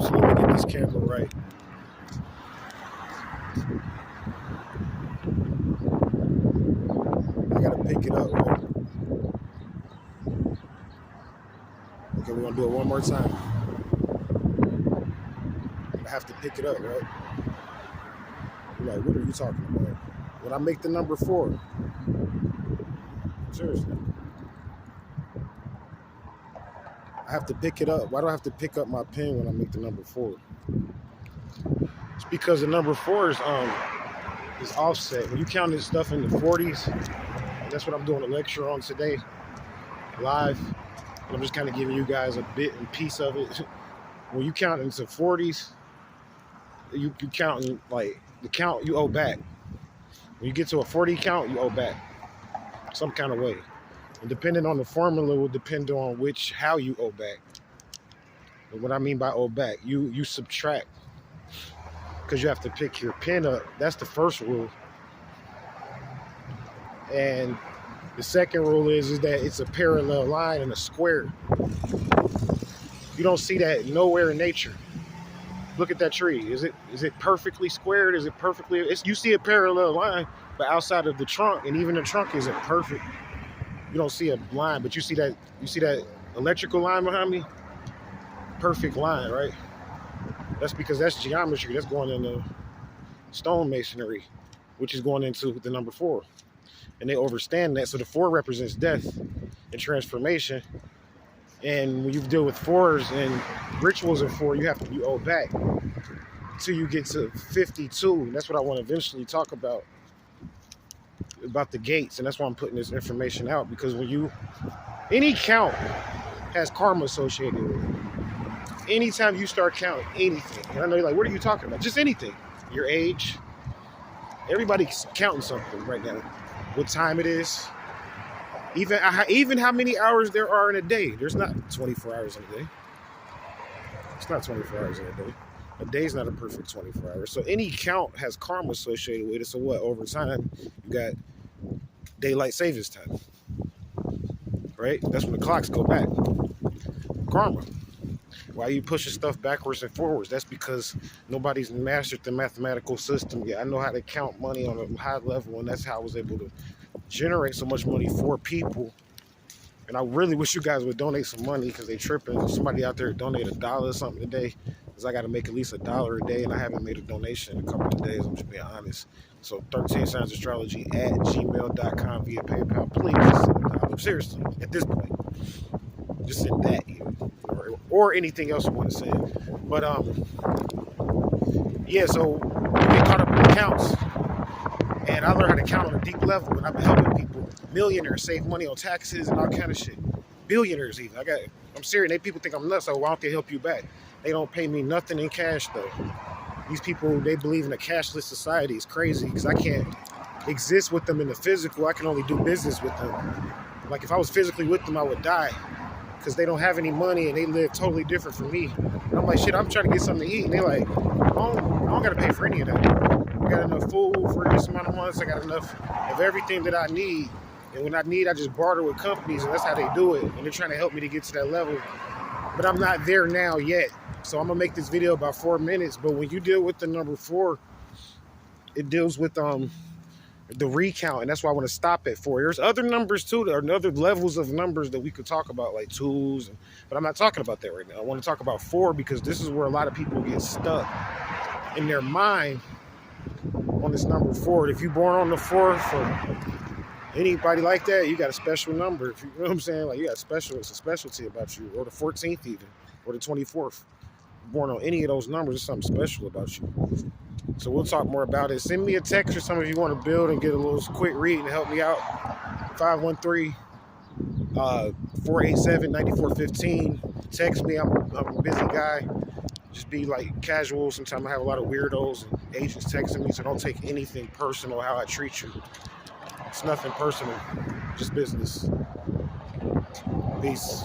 So let me get this camera right. I gotta pick it up, right? Okay, we're gonna do it one more time. I have to pick it up, right? You're like, what are you talking about? When I make the number 4, seriously, I have to pick it up. Why do I have to pick up my pen when I make the number 4? It's because the number 4 is offset. When you count this stuff in the 40s, that's what I'm doing a lecture on today, live. And I'm just kind of giving you guys a bit and piece of it. When you count into 40s, you counting like the count you owe back. When you get to a 40 count, you owe back some kind of way. And depending on the formula will depend on how you owe back. And what I mean by owe back, you subtract, because you have to pick your pen up. That's the first rule. And the second rule is that it's a parallel line and a square. You don't see that nowhere in nature. Look at that tree. Is it perfectly squared? Is it perfectly? You see a parallel line, but outside of the trunk, and even the trunk isn't perfect. You don't see a line, but you see that electrical line behind me? Perfect line, right? That's because that's geometry. That's going into stone masonry, which is going into the number 4. And they overstand that. So the 4 represents death and transformation. And when you deal with 4s and rituals of 4, you owe back until you get to 52. And that's what I want to eventually talk about the gates. And that's why I'm putting this information out, because any count has karma associated with it. Anytime you start counting anything, and I know you're like, what are you talking about? Just anything. Your age. Everybody's counting something right now. What time it is. Even how many hours there are in a day. There's not 24 hours in a day. It's not 24 hours in a day. A day's not a perfect 24 hours. So any count has karma associated with it. So what? Over time, you got daylight savings time. Right? That's when the clocks go back. Karma. Why you pushing stuff backwards and forwards? That's because nobody's mastered the mathematical system yet. I know how to count money on a high level, and that's how I was able to generate so much money for people. And I really wish you guys would donate some money, because they tripping. Somebody out there donate $1 or something today, because I got to make at least $1 a day, and I haven't made a donation in a couple of days. I'm just being honest. So 13signsastrology@gmail.com via PayPal. Please just send $1. Seriously, at this point, just send that even, or anything else you want to send. But yeah. So you get caught up in the counts. And I learned how to count on a deep level, and I've been helping people, millionaires, save money on taxes and all kind of shit. Billionaires even. I'm serious. People think I'm nuts, so why don't they help you back? They don't pay me nothing in cash though. These people, they believe in a cashless society. It's crazy, because I can't exist with them in the physical. I can only do business with them. Like if I was physically with them, I would die, because they don't have any money and they live totally different from me. And I'm like, shit, I'm trying to get something to eat, and they're like, I don't gotta pay for any of that. I got enough food for this amount of months. I got enough of everything that I need. And when I need, I just barter with companies, and that's how they do it. And they're trying to help me to get to that level. But I'm not there now yet. So I'm going to make this video about 4 minutes. But when you deal with the number 4, it deals with the recount. And that's why I want to stop at 4. There's other numbers too. There are other levels of numbers that we could talk about, like 2s. But I'm not talking about that right now. I want to talk about 4, because this is where a lot of people get stuck in their mind on this number 4. If you're born on the 4th, or anybody like that, you got a special number. If you know what I'm saying, like, you got it's a specialty about you. Or the 14th even, or the 24th. Born on any of those numbers, there's something special about you. So we'll talk more about it. Send me a text, or some of you want to build and get a little quick read and help me out. 513-487-9415. Text me. I'm a busy guy. Just be like casual. Sometimes I have a lot of weirdos and agents texting me, so don't take anything personal how I treat you. It's nothing personal, just business. Peace.